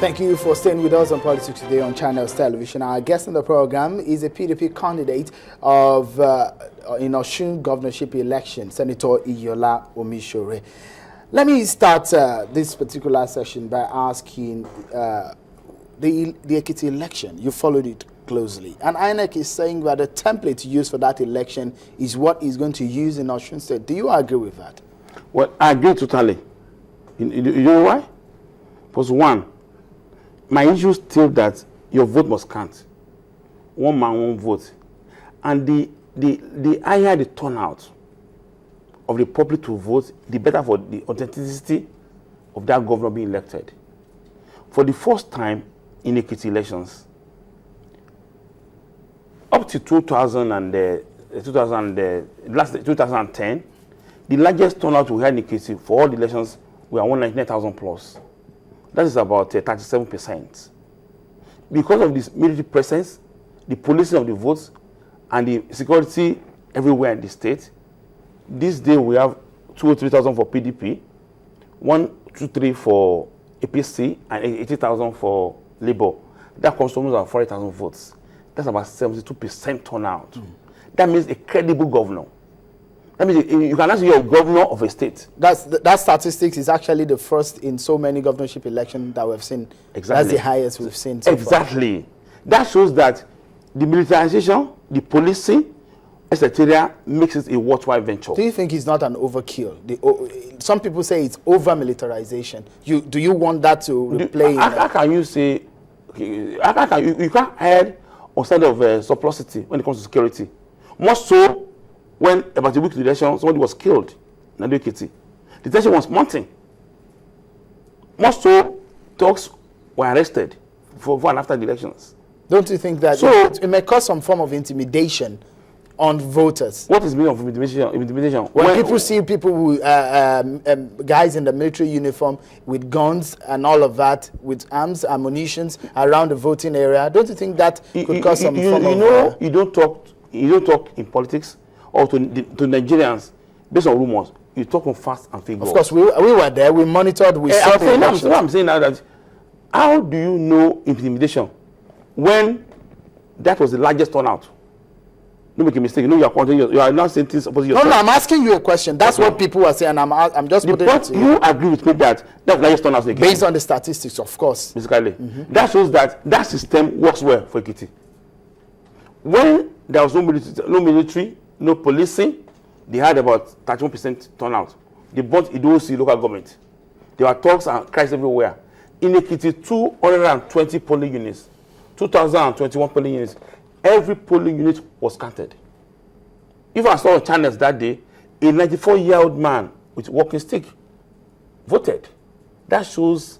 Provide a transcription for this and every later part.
Thank you for staying with us on Politics Today on Channels Television. Our guest on the program is a PDP candidate of in Osun governorship election, Senator Iyola Omisore. Let me start this particular session by asking the Ekiti election. You followed it closely. And INEC is saying that the template used for that election is what is going to use in Osun State. Do you agree with that? Well, I agree totally. You know why? Because one, my issue is still that your vote must count. One man, one vote. And the higher the turnout of the public to vote, the better for the authenticity of that governor being elected. For the first time in Ekiti elections, up to 2010, the largest turnout we had in Ekiti for all the elections were 199,000 plus. That is about 37%. Because of this military presence, the policing of the votes, and the security everywhere in the state, this day we have 2,000 or 3,000 for PDP, 1, 2, 3 for APC, and 80,000 for Labour. That comes to almost 40,000 votes. That's about 72% turnout. That means a credible governor. That means you can actually be a governor of a state. That statistics is actually the first in so many governorship elections that we've seen. Exactly. That's the highest we've seen so exactly. far. That shows that the militarization, the policing, etc., makes it a worthwhile venture. Do you think it's not an overkill? Some people say it's over-militarization. Do you want that to replay? How can you say, you can't hide on side of surplusity when it comes to security? More so when about a week to the election, somebody was killed in Ekiti. The tension was mounting. More so, thugs were arrested before and after the elections. Don't you think that it may cause some form of intimidation on voters? What is the meaning of intimidation? When people see people who, guys in the military uniform with guns and all of that, with arms, ammunitions around the voting area, don't you think that could cause some form of... You don't talk in politics or to Nigerians based on rumors. You talk on facts and figures. Of course, we were there, we monitored, we saw the elections. I'm saying now that, how do you know intimidation when that was the largest turnout? Don't make a mistake. You know you are not saying things opposite yourself. No, I'm asking you a question. That's what people are saying. I'm just putting it to you. You agree with me that that's the largest turnout in Ekiti? Based on the statistics, of course. Basically. That shows that that system works well for Ekiti. When there was no military, no policing, they had about 31% turnout. They bought Idosi local government. There were talks and cries everywhere. In Ekiti, 220 polling units, 2,021 polling units. Every polling unit was counted. If I saw on channels that day, a 94-year-old man with walking stick voted. That shows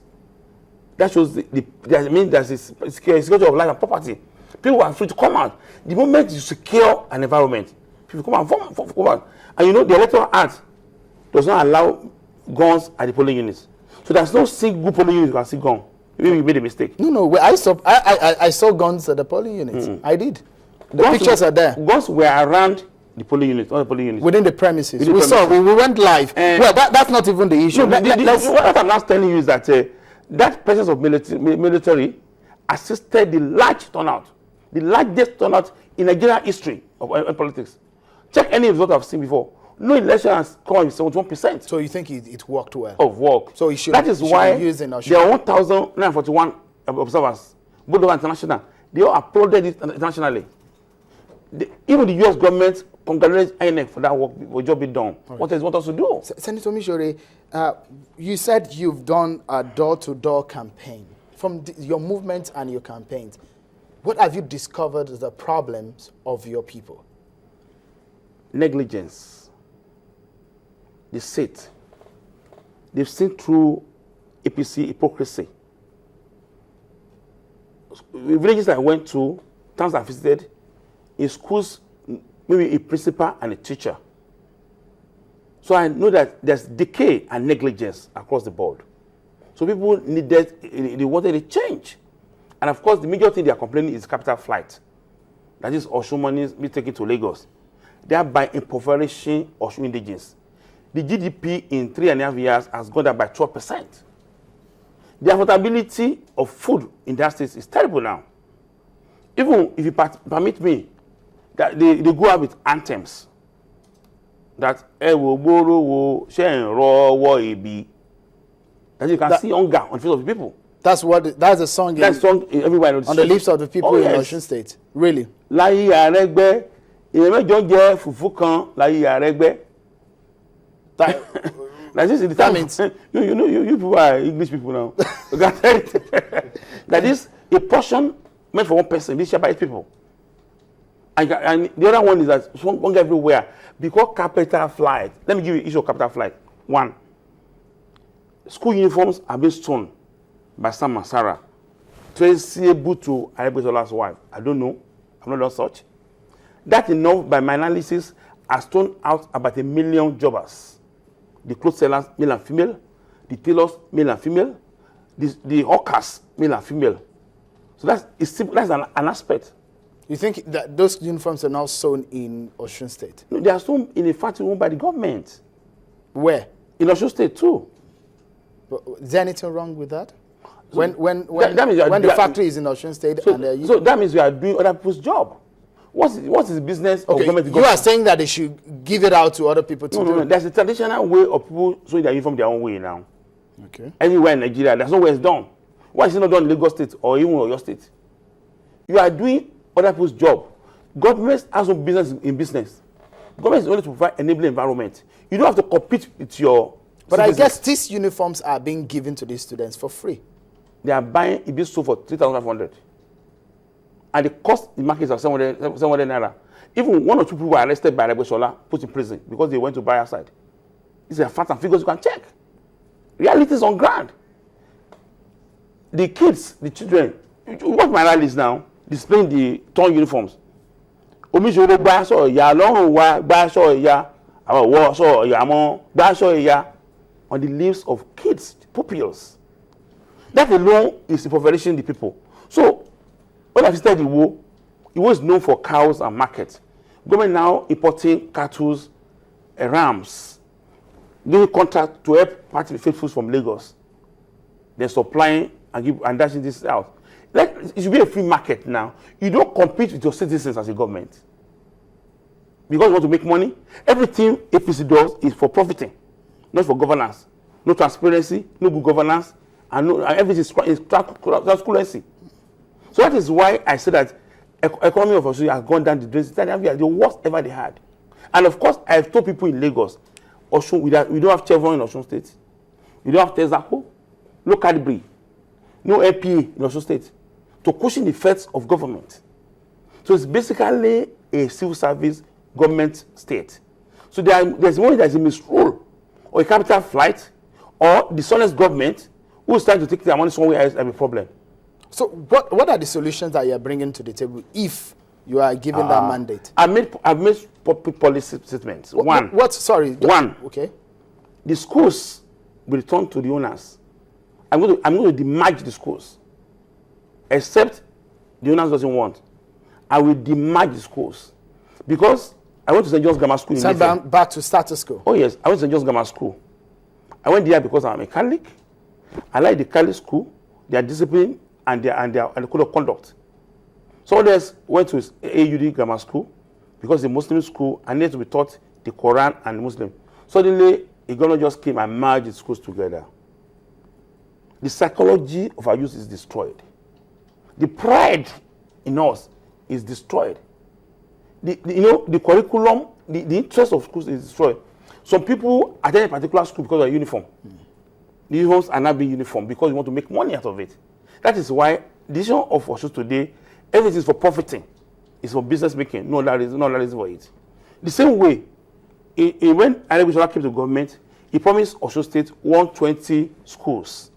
there's a security of life and property. People are free to come out. The moment you secure an environment, people come out, come out. And you know the Electoral Act does not allow guns at the polling units. So there's no single polling unit you can see gun. Maybe you made a mistake. No. I saw guns at the polling units. I did. The pictures are there. Guns were around the polling unit, all the polling units. Within the premises. We saw. We went live. Well, that's not even the issue. What I'm not telling you is that that presence of military assisted the large turnout, the largest turnout in Nigerian history of politics. Check any result I've seen before. No election has come with 71%. So you think it worked well? Of work. So it should. That is why there are 1,941 observers, both local and international. They all applauded it internationally. Even the U.S. government congratulated INEC for that work, for job being done. Right. What else to do? Senator Omisore, you said you've done a door-to-door campaign. From your movement and your campaigns, what have you discovered as the problems of your people? Negligence. They sit. They've seen through APC hypocrisy. Villages I went to, towns I visited, in schools, maybe a principal and a teacher. So I know that there's decay and negligence across the board. So people they wanted a change. And of course, the major thing they are complaining is capital flight. That is Osun money be taken to Lagos, thereby impoverishing Osun indigenes. The GDP in 3.5 years has gone down by 12%. The affordability of food in that state is terrible now. Even if you permit me, that they go out with anthems that as you can see hunger on the face of the people. That's the song. That song everywhere on the lips of the people in Osun State. Really? Láyé Àrẹ́gbẹ́, èèyàn mẹ́jọ jẹ fùfú kan láyé Àrẹ́gbẹ́. That is the time. You people are English people now. That is a portion meant for one person. This share by 8 people. And the other one is that one guy everywhere because capital flight. Let me give you issue of capital flight. 1. School uniforms are being stolen by Sam and Sarah. Traceable to Arebesola's wife. I don't know. I've not done such. That enough by my analysis has thrown out about 1 million jobbers. The clothes sellers, male and female. The tailors, male and female. The hawkers, male and female. So that's an aspect. You think that those uniforms are now sewn in Osun State? No, they are sewn in a factory owned by the government. Where? In Osun State too. Is there anything wrong with that? So when the factory is in Osun State, so that means you are doing other people's job. What's the business of government? You are saying that they should give it out to other people to do. No. There's a traditional way of people sewing their uniform their own way now. Okay. Everywhere in Nigeria, that's not where it's done. Why is it not done in Lagos State or even Oyo State? You are doing other people's job. Government has no business in business. Government is only to provide enabling environment. You don't have to compete with your. But citizens. I guess these uniforms are being given to these students for free. They are buying it being sold for 3,500. And the cost in markets are 700 naira. Even 1 or 2 people were arrested by Aregbesola, put in prison because they went to buy outside. These are facts and figures you can check. Reality is on ground. The kids, the children, you watch my rallies now, displaying the torn uniforms. Omisore gba aṣọ ìyá lọ́rùn wa gba aṣọ ìyá àwọn wọ aṣọ ìyá mọ́ gba aṣọ ìyá on the lives of kids, pupils. That alone is impoverishing the people. So when I visited Iwo is known for cows and market. Government now importing cattle, rams, giving contract to help party faithfuls from Lagos. They're supplying and dashing this out. Like, it should be a free market now. You don't compete with your citizens as a government. Because you want to make money. Everything APC does is for profiting, not for governance. No transparency, no good governance, and everything is transparency. So that is why I say that economy of Osun has gone down the drain. The worst ever they had. And of course, I've told people in Lagos, Osun, we don't have Chevron in Osun State. We don't have Tezaco, no Cadbury, no LPA in Osun State to cushion the effects of government. So it's basically a civil service government state. So there's one that's a misrule or a capital flight or dishonest government who is trying to take their money somewhere else have a problem. So what are the solutions that you are bringing to the table if you are given that mandate? I've made policy statements. One. One. Okay. The schools will return to the owners. I'm going to demerge the schools. Except the owners doesn't want. I will demerge the schools. Because I went to St. John's Grammar School in Mayfair. Back to status quo. Oh yes, I went to St. John's Grammar School. I went there because I'm a Catholic. I like the Catholic school, their discipline and their code of conduct. So others went to AUD Grammar School because the Muslim school and needed to be taught the Quran and Muslim. Suddenly, a governor just came and merged the schools together. The psychology of our youth is destroyed. The pride in us is destroyed. The curriculum, the interest of schools is destroyed. Some people attend a particular school because of a uniform. The uniforms are not being uniform because you want to make money out of it. That is why the decision of Osun today, everything is for profiting. It's for business making. No other reason for it. The same way, when Arebeshola came to government, he promised Osun State 120 schools.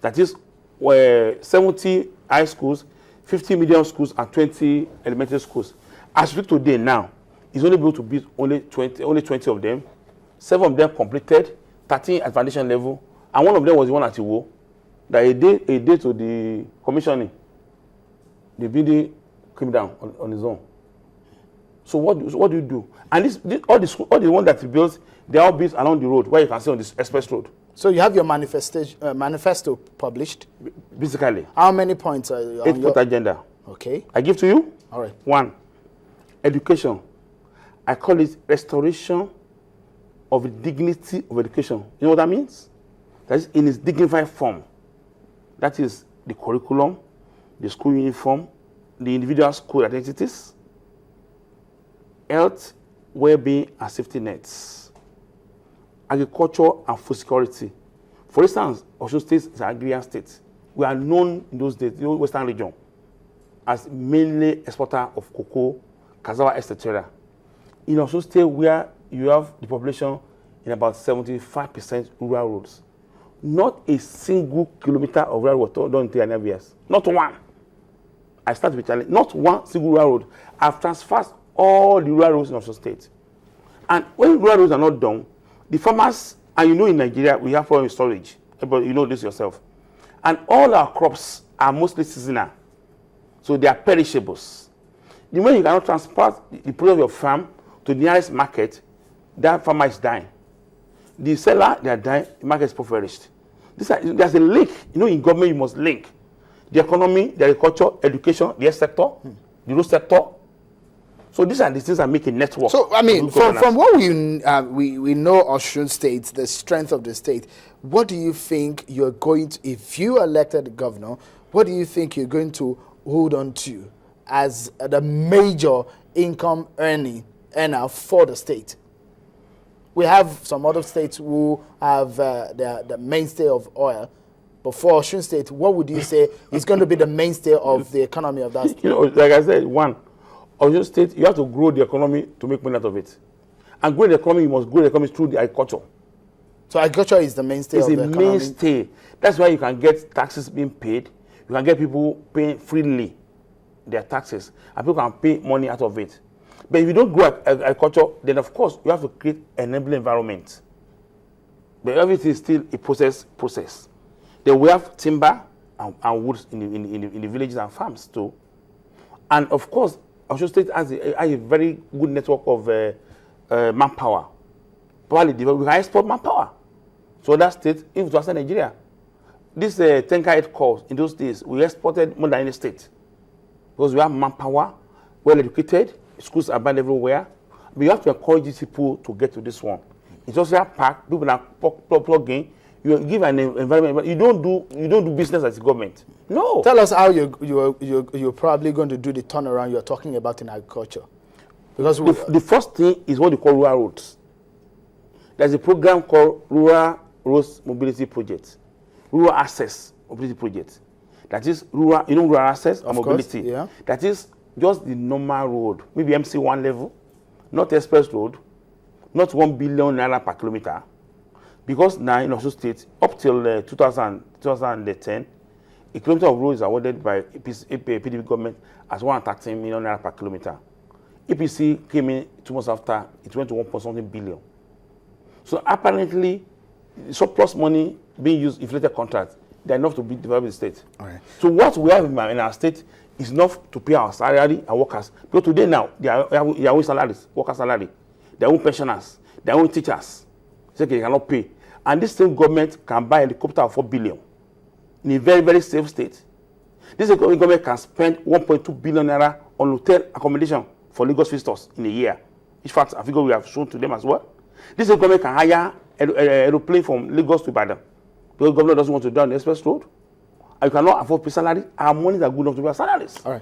That is 70 high schools, 50 medium schools, and 20 elementary schools. As we speak today now, he's only able to build only 20 of them. 7 of them completed, 13 at foundation level, and one of them was the one at Iwo. That a day to the commissioning, the building came down on its own. So what do you do? And all the ones that you built, they are all built along the road, where you can see on this express road. So you have your manifesto published? Basically. How many points are on 8-point agenda. Okay. I give to you. All right. 1, education. I call it restoration of the dignity of education. You know what that means? That is in its dignified form. That is the curriculum, the school uniform, the individual school identities, health, well-being, and safety nets, agriculture, and food security. For instance, Osun State is an agrarian state. We are known in those days, the Western region, as mainly exporter of cocoa, cassava, etc. In Osun State, where you have the population in about 75% rural roads, not a single kilometer of rural road done in 3 years. Not one. I start with challenge. Not one single rural road. I've transferred all the rural roads in Osun State. And when rural roads are not done, the farmers, and you know in Nigeria, we have problem with storage. But you know this yourself. And all our crops are mostly seasonal. So they are perishables. The moment you cannot transport the product of your farm to the nearest market, that farmer is dying. The seller, they are dying, the market is impoverished. There's a link. You know, in government, you must link the economy, the agriculture, education, the health sector, the road sector. So these are the things that make a network. So, I mean, from what we know Osun State, the strength of the state, what do you think you're going to, if you are elected governor, what do you think you're going to hold on to as the major income earner for the state? We have some other states who have the mainstay of oil. But for Osun State, what would you say is going to be the mainstay of the economy of that state? You know, like I said, 1, Osun State, you have to grow the economy to make money out of it. And growing the economy, you must grow the economy through the agriculture. So agriculture is the mainstay of the economy? It's a mainstay. That's why you can get taxes being paid. You can get people paying freely their taxes. And people can pay money out of it. But if you don't grow agriculture, then of course you have to create an enabling environment. But everything is still a process. Then we have timber and woods in the villages and farms too. And of course, Osun State has a very good network of manpower. Probably we can export manpower. So that state, even to outside Nigeria, this tanker head course in those days, we exported more than any state. Because we have manpower, well educated, schools are banned everywhere. But you have to encourage these people to get to this one. It's also a park, people are plug in. You give an environment, you don't do business as a government. No. Tell us how you're probably going to do the turnaround you're talking about in agriculture. Because the first thing is what you call rural roads. There's a program called Rural Roads Mobility Project, Rural Access Mobility Project. That is rural, rural access and mobility. Course, yeah. That is just the normal road, maybe MC1 level, not express road, not 1 billion naira per kilometer. Because now in Osun State, up till 2010, a kilometer of road is awarded by PDP government as 113 million naira per kilometer. APC came in 2 months after, it went to 1.something billion. So apparently, surplus money being used, inflated contracts, they're enough to develop the state. All right. So what we have in our state is enough to pay our salary and workers. Because today now, they have their own salaries, worker salary, their own pensioners, their own teachers. They cannot pay. And this same government can buy a helicopter of 4 billion in a very, very safe state. This government can spend 1.2 billion naira on hotel accommodation for Lagos visitors in a year. In fact, I figure we have shown to them as well. This government can hire an aeroplane from Lagos to Ibadan. The government doesn't want to do on the express road. And you cannot afford pay salary. Our monies are good enough to pay our salaries. All right.